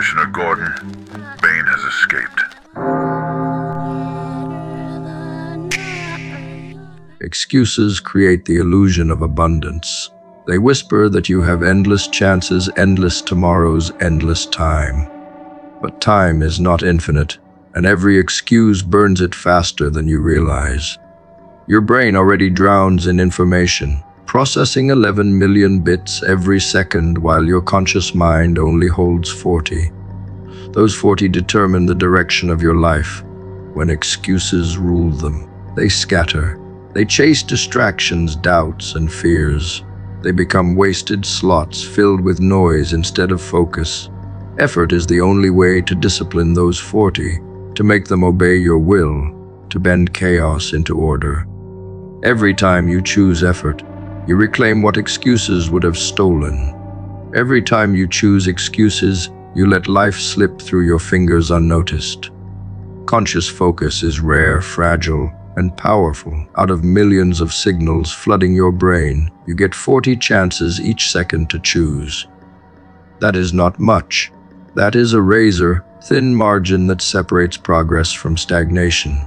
Commissioner Gordon, Bane has escaped. Excuses create the illusion of abundance. They whisper that you have endless chances, endless tomorrows, endless time. But time is not infinite, and every excuse burns it faster than you realize. Your brain already drowns in information, processing 11 million bits every second while your conscious mind only holds 40. Those 40 determine the direction of your life. When excuses rule them, they scatter. They chase distractions, doubts, and fears. They become wasted slots filled with noise instead of focus. Effort is the only way to discipline those 40, to make them obey your will, to bend chaos into order. Every time you choose effort, you reclaim what excuses would have stolen. Every time you choose excuses, you let life slip through your fingers unnoticed. Conscious focus is rare, fragile, and powerful. Out of millions of signals flooding your brain, you get 40 chances each second to choose. That is not much. That is a razor-thin margin that separates progress from stagnation.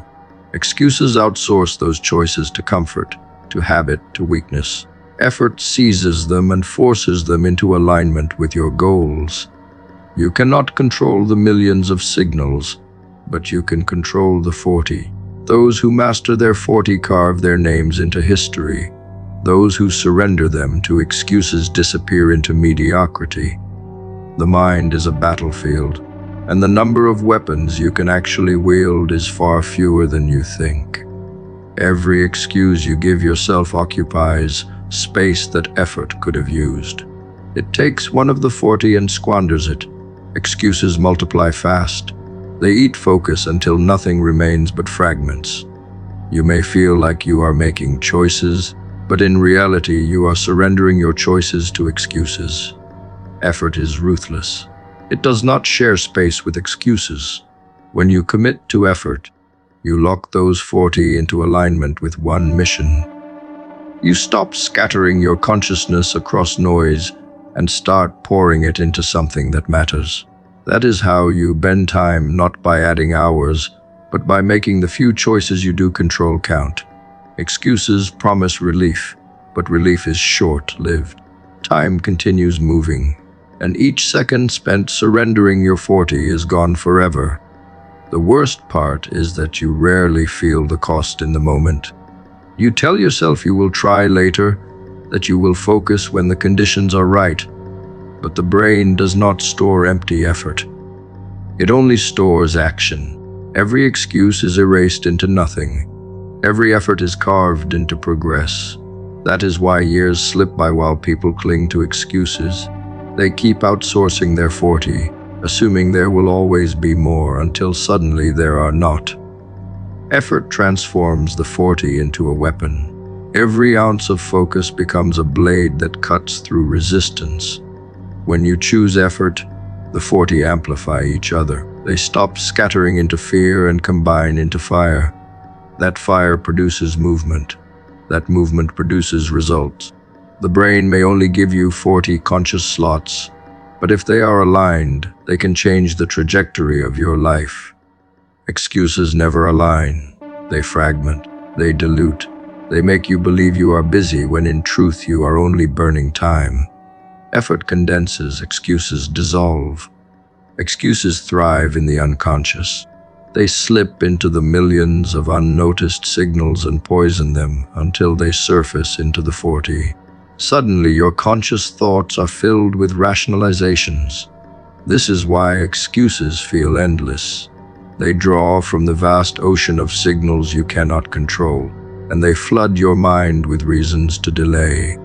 Excuses outsource those choices to comfort, to habit, to weakness. Effort seizes them and forces them into alignment with your goals. You cannot control the millions of signals, but you can control the 40. Those who master their 40 carve their names into history. Those who surrender them to excuses disappear into mediocrity. The mind is a battlefield, and the number of weapons you can actually wield is far fewer than you think. Every excuse you give yourself occupies space that effort could have used. It takes one of the 40 and squanders it. Excuses multiply fast. They eat focus until nothing remains but fragments. You may feel like you are making choices, but in reality you are surrendering your choices to excuses. Effort is ruthless. It does not share space with excuses. When you commit to effort, you lock those 40 into alignment with one mission. You stop scattering your consciousness across noise and start pouring it into something that matters. That is how you bend time, not by adding hours, but by making the few choices you do control count. Excuses promise relief, but relief is short-lived. Time continues moving, and each second spent surrendering your 40 is gone forever. The worst part is that you rarely feel the cost in the moment. You tell yourself you will try later, that you will focus when the conditions are right, but the brain does not store empty effort. It only stores action. Every excuse is erased into nothing. Every effort is carved into progress. That is why years slip by while people cling to excuses. They keep outsourcing their 40, assuming there will always be more until suddenly there are not. Effort transforms the 40 into a weapon. Every ounce of focus becomes a blade that cuts through resistance. When you choose effort, the 40 amplify each other. They stop scattering into fear and combine into fire. That fire produces movement. That movement produces results. The brain may only give you 40 conscious slots, but if they are aligned, they can change the trajectory of your life. Excuses never align. They fragment. They dilute. They make you believe you are busy when in truth you are only burning time. Effort condenses, excuses dissolve. Excuses thrive in the unconscious. They slip into the millions of unnoticed signals and poison them until they surface into the 40. Suddenly, your conscious thoughts are filled with rationalizations. This is why excuses feel endless. They draw from the vast ocean of signals you cannot control, and they flood your mind with reasons to delay.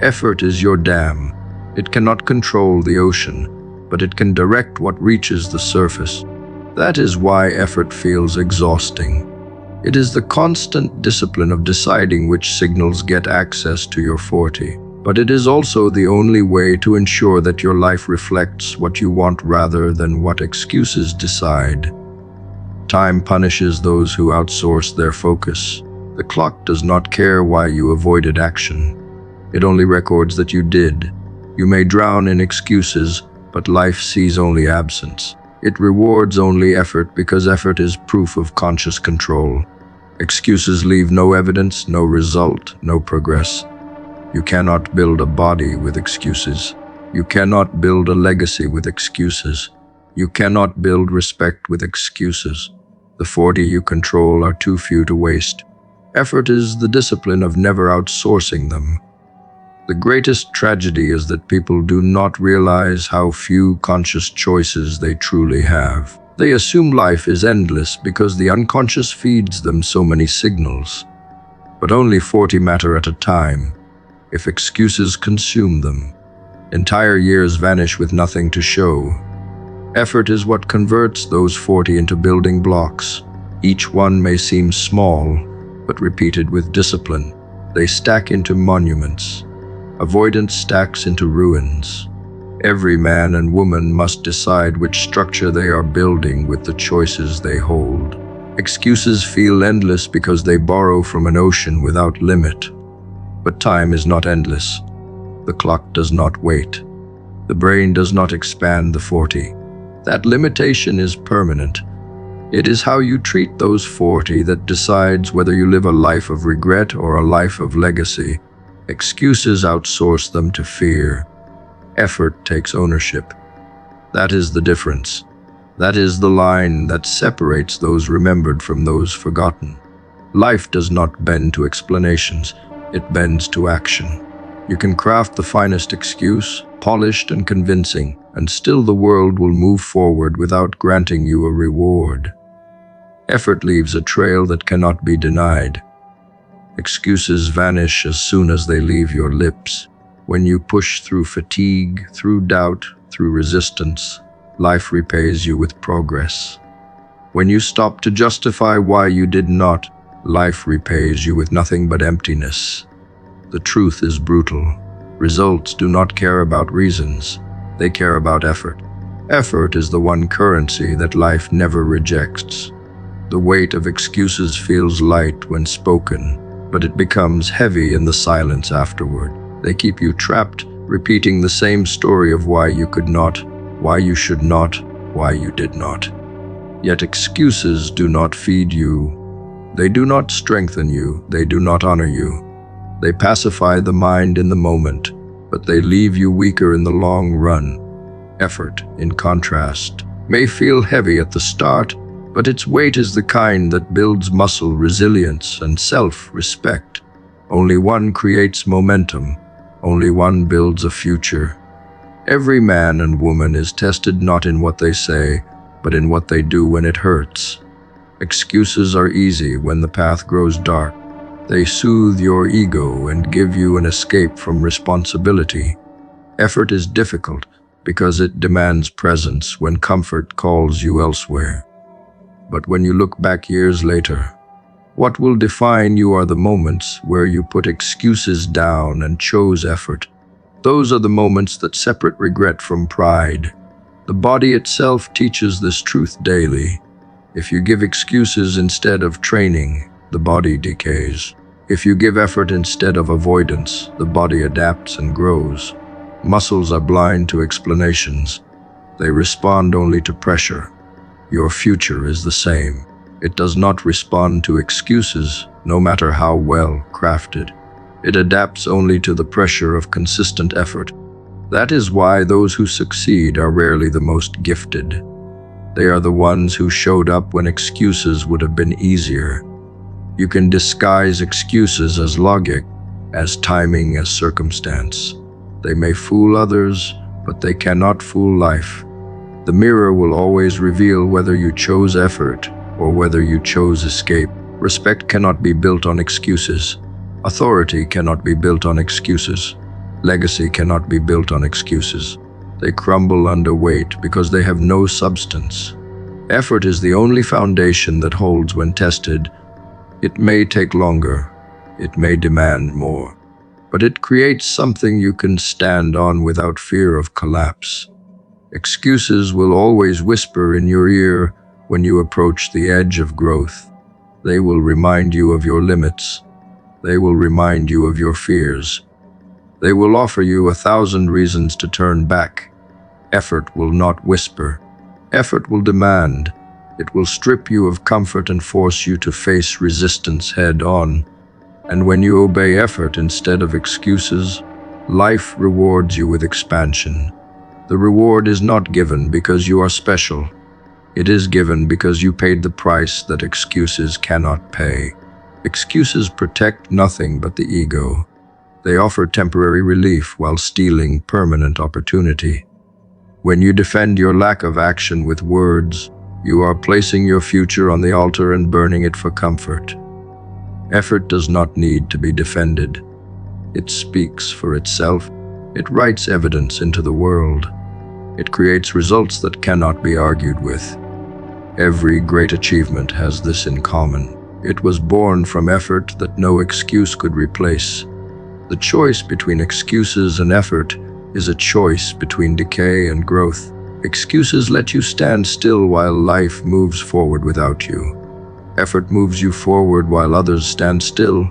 Effort is your dam. It cannot control the ocean, but it can direct what reaches the surface. That is why effort feels exhausting. It is the constant discipline of deciding which signals get access to your 40. But it is also the only way to ensure that your life reflects what you want rather than what excuses decide. Time punishes those who outsource their focus. The clock does not care why you avoided action. It only records that you did. You may drown in excuses, But life sees only absence. It rewards only effort because effort is proof of conscious control. Excuses leave no evidence, no result, no progress. You cannot build a body with excuses. You cannot build a legacy with excuses. You cannot build respect with excuses. The 40 you control are too few to waste. Effort is the discipline of never outsourcing them. The greatest tragedy is that people do not realize how few conscious choices they truly have. They assume life is endless because the unconscious feeds them so many signals. But only 40 matter at a time. If excuses consume them, entire years vanish with nothing to show. Effort is what converts those 40 into building blocks. Each one may seem small, but repeated with discipline, they stack into monuments. Avoidance stacks into ruins. Every man and woman must decide which structure they are building with the choices they hold. Excuses feel endless because they borrow from an ocean without limit. But time is not endless. The clock does not wait. The brain does not expand the 40. That limitation is permanent. It is how you treat those 40 that decides whether you live a life of regret or a life of legacy. Excuses outsource them to fear. Effort takes ownership. That is the difference. That is the line that separates those remembered from those forgotten. Life does not bend to explanations. It bends to action. You can craft the finest excuse, polished and convincing, and still the world will move forward without granting you a reward. Effort leaves a trail that cannot be denied. Excuses vanish as soon as they leave your lips. When you push through fatigue, through doubt, through resistance, life repays you with progress. When you stop to justify why you did not, life repays you with nothing but emptiness. The truth is brutal. Results do not care about reasons. They care about effort. Effort is the one currency that life never rejects. The weight of excuses feels light when spoken, but it becomes heavy in the silence afterward. They keep you trapped, repeating the same story of why you could not, why you should not, why you did not. Yet excuses do not feed you. They do not strengthen you. They do not honor you. They pacify the mind in the moment, but they leave you weaker in the long run. Effort, in contrast, may feel heavy at the start, but its weight is the kind that builds muscle, resilience, and self-respect. Only one creates momentum. Only one builds a future. Every man and woman is tested not in what they say, but in what they do when it hurts. Excuses are easy when the path grows dark. They soothe your ego and give you an escape from responsibility. Effort is difficult because it demands presence when comfort calls you elsewhere. But when you look back years later, what will define you are the moments where you put excuses down and chose effort. Those are the moments that separate regret from pride. The body itself teaches this truth daily. If you give excuses instead of training, the body decays. If you give effort instead of avoidance, the body adapts and grows. Muscles are blind to explanations. They respond only to pressure. Your future is the same. It does not respond to excuses, no matter how well crafted. It adapts only to the pressure of consistent effort. That is why those who succeed are rarely the most gifted. They are the ones who showed up when excuses would have been easier. You can disguise excuses as logic, as timing, as circumstance. They may fool others, but they cannot fool life. The mirror will always reveal whether you chose effort or whether you chose escape. Respect cannot be built on excuses. Authority cannot be built on excuses. Legacy cannot be built on excuses. They crumble under weight because they have no substance. Effort is the only foundation that holds when tested. It may take longer. It may demand more. But it creates something you can stand on without fear of collapse. Excuses will always whisper in your ear when you approach the edge of growth. They will remind you of your limits. They will remind you of your fears. They will offer you 1,000 reasons to turn back. Effort will not whisper. Effort will demand. It will strip you of comfort and force you to face resistance head-on. And when you obey effort instead of excuses, life rewards you with expansion. The reward is not given because you are special. It is given because you paid the price that excuses cannot pay. Excuses protect nothing but the ego. They offer temporary relief while stealing permanent opportunity. When you defend your lack of action with words, you are placing your future on the altar and burning it for comfort. Effort does not need to be defended. It speaks for itself. It writes evidence into the world. It creates results that cannot be argued with. Every great achievement has this in common. It was born from effort that no excuse could replace. The choice between excuses and effort is a choice between decay and growth. Excuses let you stand still while life moves forward without you. Effort moves you forward while others stand still.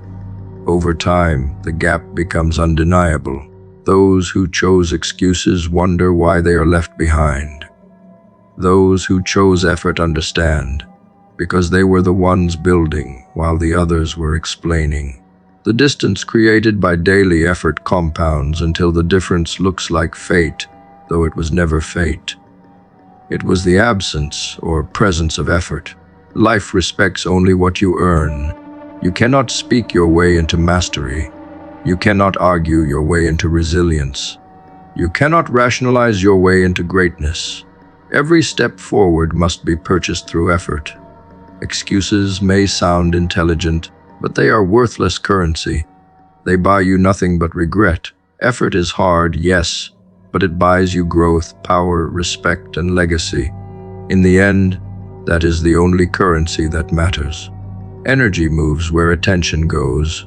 Over time, the gap becomes undeniable. Those who chose excuses wonder why they are left behind. Those who chose effort understand, because they were the ones building while the others were explaining. The distance created by daily effort compounds until the difference looks like fate, though it was never fate. It was the absence or presence of effort. Life respects only what you earn. You cannot speak your way into mastery. You cannot argue your way into resilience. You cannot rationalize your way into greatness. Every step forward must be purchased through effort. Excuses may sound intelligent, but they are worthless currency. They buy you nothing but regret. Effort is hard, yes, but it buys you growth, power, respect, and legacy. In the end, that is the only currency that matters. Energy moves where attention goes.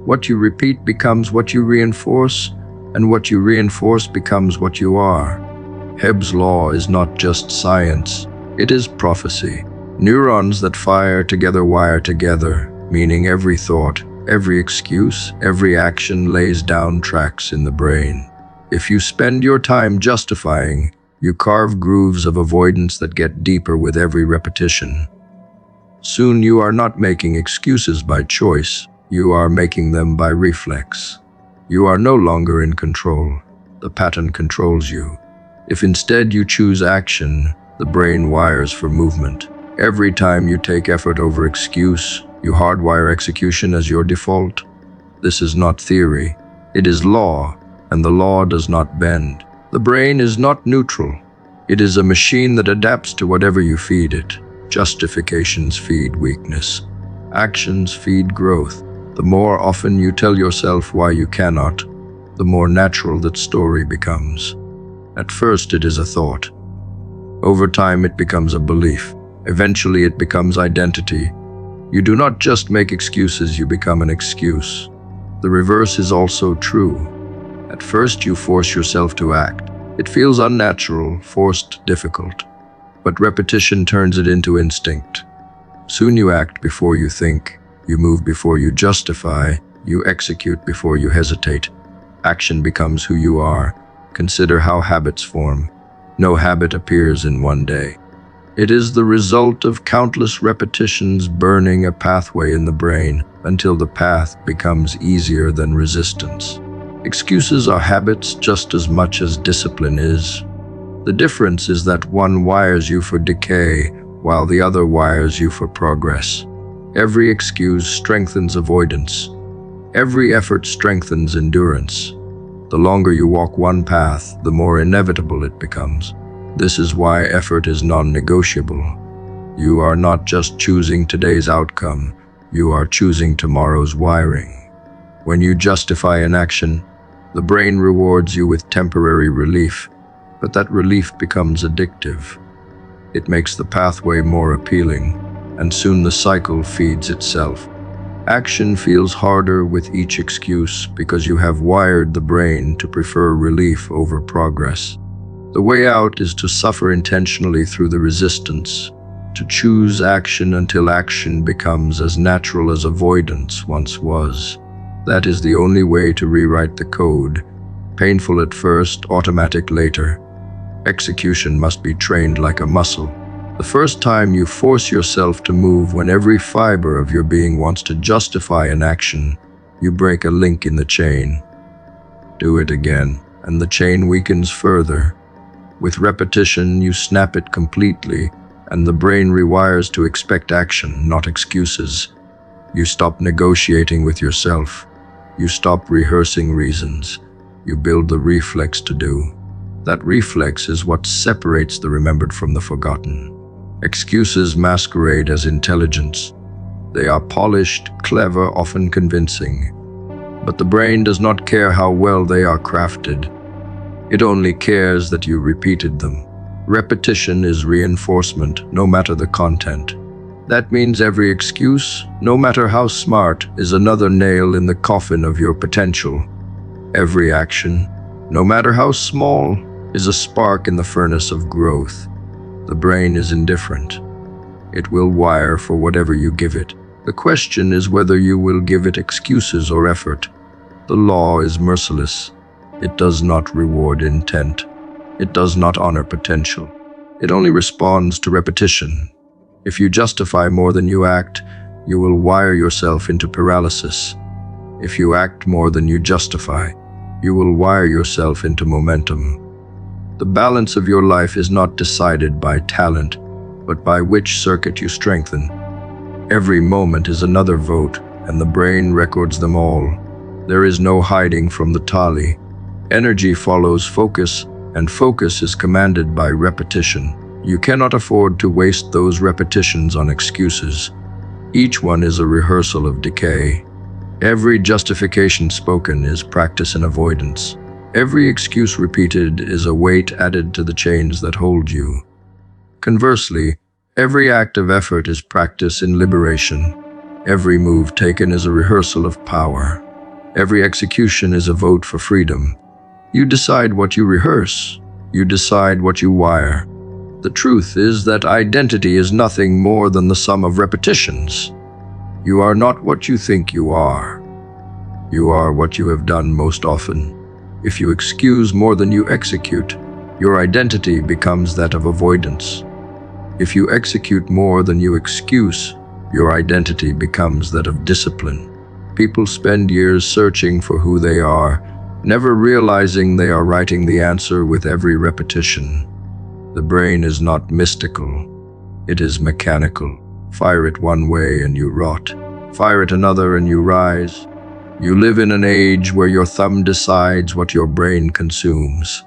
What you repeat becomes what you reinforce, and what you reinforce becomes what you are. Hebb's law is not just science, it is prophecy. Neurons that fire together wire together, meaning every thought, every excuse, every action lays down tracks in the brain. If you spend your time justifying, you carve grooves of avoidance that get deeper with every repetition. Soon you are not making excuses by choice, you are making them by reflex. You are no longer in control. The pattern controls you. If instead you choose action, the brain wires for movement. Every time you take effort over excuse, you hardwire execution as your default. This is not theory, it is law, and the law does not bend. The brain is not neutral. It is a machine that adapts to whatever you feed it. Justifications feed weakness. Actions feed growth. The more often you tell yourself why you cannot, the more natural that story becomes. At first it is a thought. Over time it becomes a belief. Eventually it becomes identity. You do not just make excuses, you become an excuse. The reverse is also true. At first you force yourself to act. It feels unnatural, forced, difficult. But repetition turns it into instinct. Soon you act before you think. You move before you justify. You execute before you hesitate. Action becomes who you are. Consider how habits form. No habit appears in one day. It is the result of countless repetitions burning a pathway in the brain until the path becomes easier than resistance. Excuses are habits just as much as discipline is. The difference is that one wires you for decay while the other wires you for progress. Every excuse strengthens avoidance. Every effort strengthens endurance. The longer you walk one path, the more inevitable it becomes. This is why effort is non-negotiable. You are not just choosing today's outcome, you are choosing tomorrow's wiring. When you justify an action, the brain rewards you with temporary relief, but that relief becomes addictive. It makes the pathway more appealing, and soon the cycle feeds itself. Action feels harder with each excuse because you have wired the brain to prefer relief over progress. The way out is to suffer intentionally through the resistance, to choose action until action becomes as natural as avoidance once was. That is the only way to rewrite the code. Painful at first, automatic later. Execution must be trained like a muscle. The first time you force yourself to move when every fiber of your being wants to justify an action, you break a link in the chain. Do it again, and the chain weakens further. With repetition, you snap it completely, and the brain rewires to expect action, not excuses. You stop negotiating with yourself. You stop rehearsing reasons. You build the reflex to do. That reflex is what separates the remembered from the forgotten. Excuses masquerade as intelligence. They are polished, clever, often convincing. But the brain does not care how well they are crafted. It only cares that you repeated them. Repetition is reinforcement, no matter the content. That means every excuse, no matter how smart, is another nail in the coffin of your potential. Every action, no matter how small, is a spark in the furnace of growth. The brain is indifferent. It will wire for whatever you give it. The question is whether you will give it excuses or effort. The law is merciless. It does not reward intent. It does not honor potential. It only responds to repetition. If you justify more than you act, you will wire yourself into paralysis. If you act more than you justify, you will wire yourself into momentum. The balance of your life is not decided by talent, but by which circuit you strengthen. Every moment is another vote, and the brain records them all. There is no hiding from the tally. Energy follows focus, and focus is commanded by repetition. You cannot afford to waste those repetitions on excuses. Each one is a rehearsal of decay. Every justification spoken is practice in avoidance. Every excuse repeated is a weight added to the chains that hold you. Conversely, every act of effort is practice in liberation. Every move taken is a rehearsal of power. Every execution is a vote for freedom. You decide what you rehearse. You decide what you wire. The truth is that identity is nothing more than the sum of repetitions. You are not what you think you are. You are what you have done most often. If you excuse more than you execute, your identity becomes that of avoidance. If you execute more than you excuse, your identity becomes that of discipline. People spend years searching for who they are, never realizing they are writing the answer with every repetition. The brain is not mystical. It is mechanical. Fire it one way and you rot. Fire it another and you rise. You live in an age where your thumb decides what your brain consumes.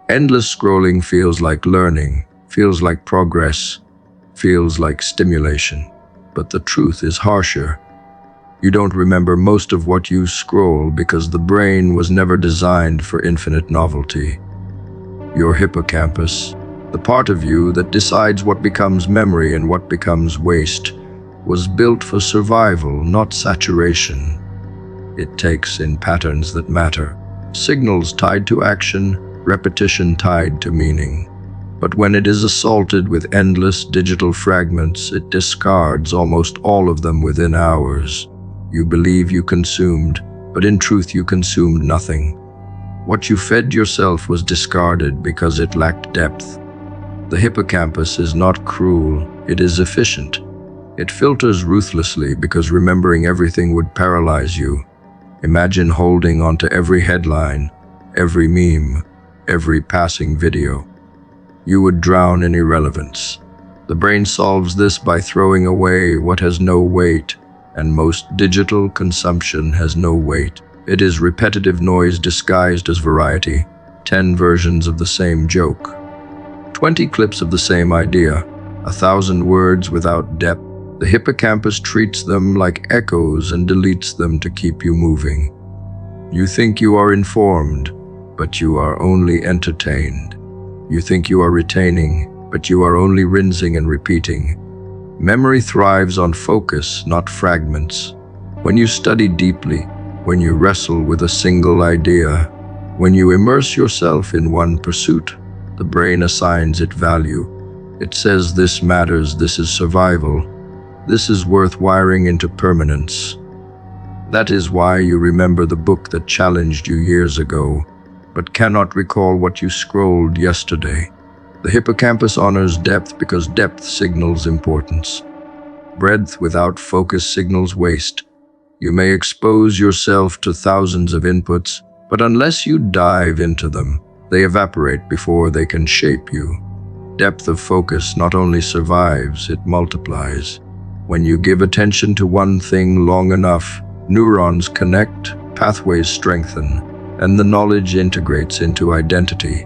Endless scrolling feels like learning, feels like progress, feels like stimulation. But the truth is harsher. You don't remember most of what you scroll because the brain was never designed for infinite novelty. Your hippocampus, the part of you that decides what becomes memory and what becomes waste, was built for survival, not saturation. It takes in patterns that matter, signals tied to action, repetition tied to meaning. But when it is assaulted with endless digital fragments, it discards almost all of them within hours. You believe you consumed, but in truth you consumed nothing. What you fed yourself was discarded because it lacked depth. The hippocampus is not cruel, it is efficient. It filters ruthlessly because remembering everything would paralyze you. Imagine holding onto every headline, every meme, every passing video. You would drown in irrelevance. The brain solves this by throwing away what has no weight, and most digital consumption has no weight. It is repetitive noise disguised as variety, 10 versions of the same joke, 20 clips of the same idea, 1,000 words without depth. The hippocampus treats them like echoes and deletes them to keep you moving. You think you are informed, but you are only entertained. You think you are retaining, but you are only rinsing and repeating. Memory thrives on focus, not fragments. When you study deeply, when you wrestle with a single idea, when you immerse yourself in one pursuit, the brain assigns it value. It says this matters, this is survival. This is worth wiring into permanence. That is why you remember the book that challenged you years ago, but cannot recall what you scrolled yesterday. The hippocampus honors depth because depth signals importance. Breadth without focus signals waste. You may expose yourself to thousands of inputs, but unless you dive into them, they evaporate before they can shape you. Depth of focus not only survives, it multiplies. When you give attention to one thing long enough, neurons connect, pathways strengthen, and the knowledge integrates into identity.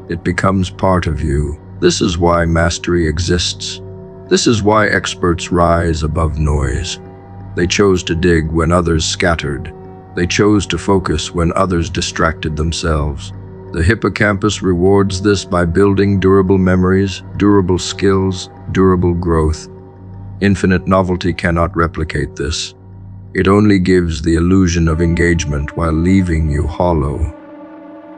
It becomes part of you. This is why mastery exists. This is why experts rise above noise. They chose to dig when others scattered. They chose to focus when others distracted themselves. The hippocampus rewards this by building durable memories, durable skills, durable growth. Infinite novelty cannot replicate this. It only gives the illusion of engagement while leaving you hollow.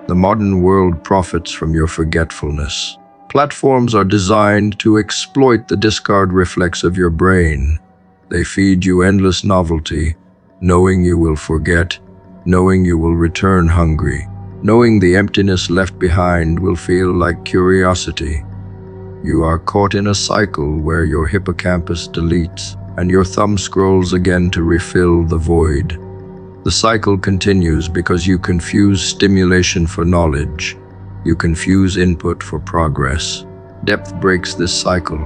The modern world profits from your forgetfulness. Platforms are designed to exploit the discard reflex of your brain. They feed you endless novelty, knowing you will forget, knowing you will return hungry, knowing the emptiness left behind will feel like curiosity. You are caught in a cycle where your hippocampus deletes and your thumb scrolls again to refill the void. The cycle continues because you confuse stimulation for knowledge. You confuse input for progress. Depth breaks this cycle.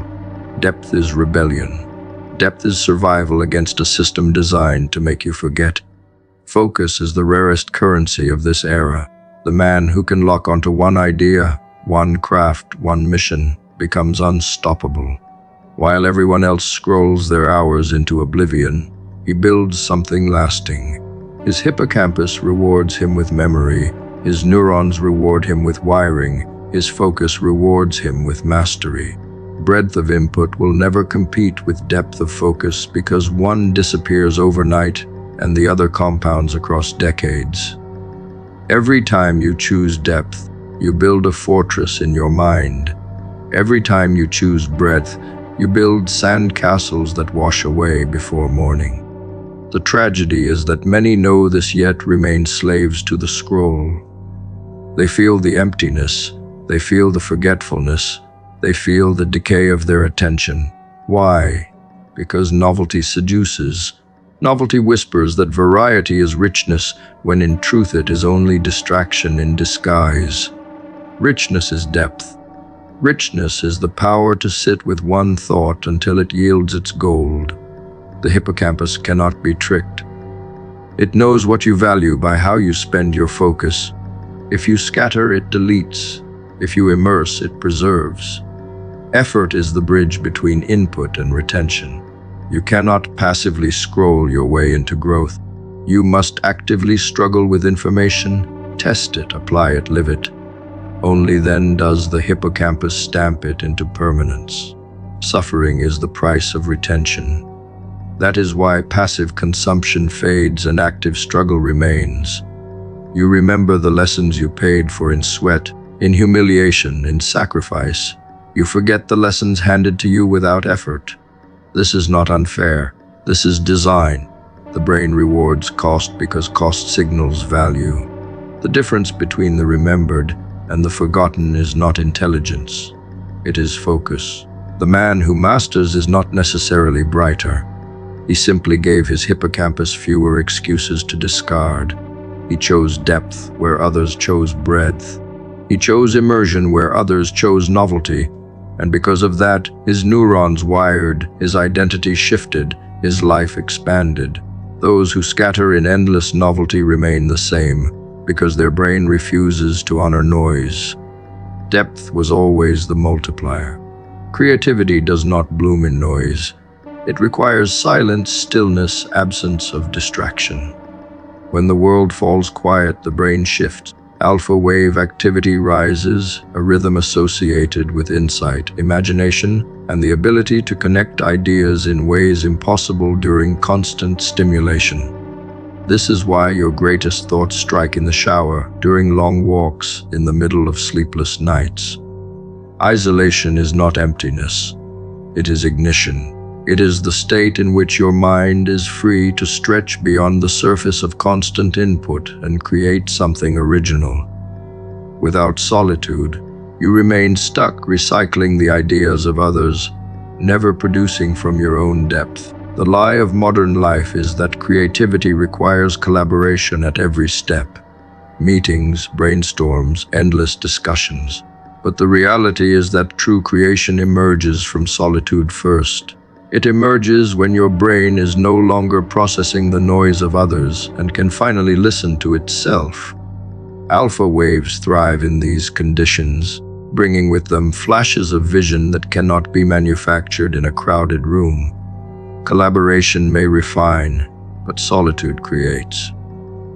Depth is rebellion. Depth is survival against a system designed to make you forget. Focus is the rarest currency of this era. The man who can lock onto one idea, one craft, one mission, becomes unstoppable. While everyone else scrolls their hours into oblivion, he builds something lasting. His hippocampus rewards him with memory. His neurons reward him with wiring. His focus rewards him with mastery. Breadth of input will never compete with depth of focus because one disappears overnight and the other compounds across decades. Every time you choose depth, you build a fortress in your mind. Every time you choose breadth, you build sand castles that wash away before morning. The tragedy is that many know this yet remain slaves to the scroll. They feel the emptiness, they feel the forgetfulness, they feel the decay of their attention. Why? Because novelty seduces. Novelty whispers that variety is richness, when in truth it is only distraction in disguise. Richness is depth. Richness is the power to sit with one thought until it yields its gold. The hippocampus cannot be tricked. It knows what you value by how you spend your focus. If you scatter, it deletes. If you immerse, it preserves. Effort is the bridge between input and retention. You cannot passively scroll your way into growth. You must actively struggle with information, test it, apply it, live it. Only then does the hippocampus stamp it into permanence. Suffering is the price of retention. That is why passive consumption fades and active struggle remains. You remember the lessons you paid for in sweat, in humiliation, in sacrifice. You forget the lessons handed to you without effort. This is not unfair. This is design. The brain rewards cost because cost signals value. The difference between the remembered and the forgotten is not intelligence. It is focus. The man who masters is not necessarily brighter. He simply gave his hippocampus fewer excuses to discard. He chose depth where others chose breadth. He chose immersion where others chose novelty. And because of that, his neurons wired, his identity shifted, his life expanded. Those who scatter in endless novelty remain the same, because their brain refuses to honor noise. Depth was always the multiplier. Creativity does not bloom in noise. It requires silence, stillness, absence of distraction. When the world falls quiet, the brain shifts. Alpha wave activity rises, a rhythm associated with insight, imagination, and the ability to connect ideas in ways impossible during constant stimulation. This is why your greatest thoughts strike in the shower, during long walks, in the middle of sleepless nights. Isolation is not emptiness. It is ignition. It is the state in which your mind is free to stretch beyond the surface of constant input and create something original. Without solitude, you remain stuck recycling the ideas of others, never producing from your own depth. The lie of modern life is that creativity requires collaboration at every step. Meetings, brainstorms, endless discussions. But the reality is that true creation emerges from solitude first. It emerges when your brain is no longer processing the noise of others and can finally listen to itself. Alpha waves thrive in these conditions, bringing with them flashes of vision that cannot be manufactured in a crowded room. Collaboration may refine, but solitude creates.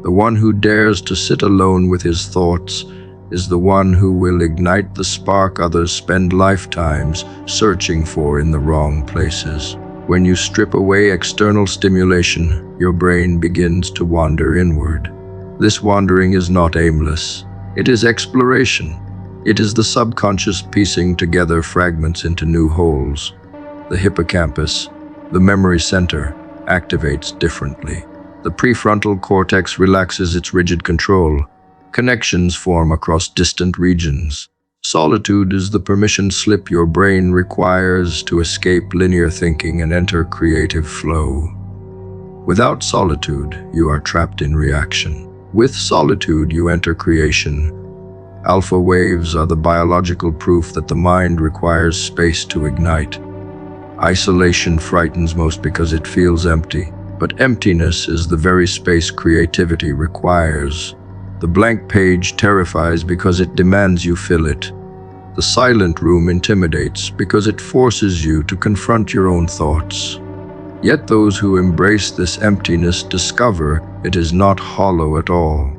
The one who dares to sit alone with his thoughts is the one who will ignite the spark others spend lifetimes searching for in the wrong places. When you strip away external stimulation, your brain begins to wander inward. This wandering is not aimless. It is exploration. It is the subconscious piecing together fragments into new wholes. The hippocampus, the memory center, activates differently. The prefrontal cortex relaxes its rigid control. Connections form across distant regions. Solitude is the permission slip your brain requires to escape linear thinking and enter creative flow. Without solitude, you are trapped in reaction. With solitude, you enter creation. Alpha waves are the biological proof that the mind requires space to ignite. Isolation frightens most because it feels empty, but emptiness is the very space creativity requires. The blank page terrifies because it demands you fill it. The silent room intimidates because it forces you to confront your own thoughts. Yet those who embrace this emptiness discover it is not hollow at all.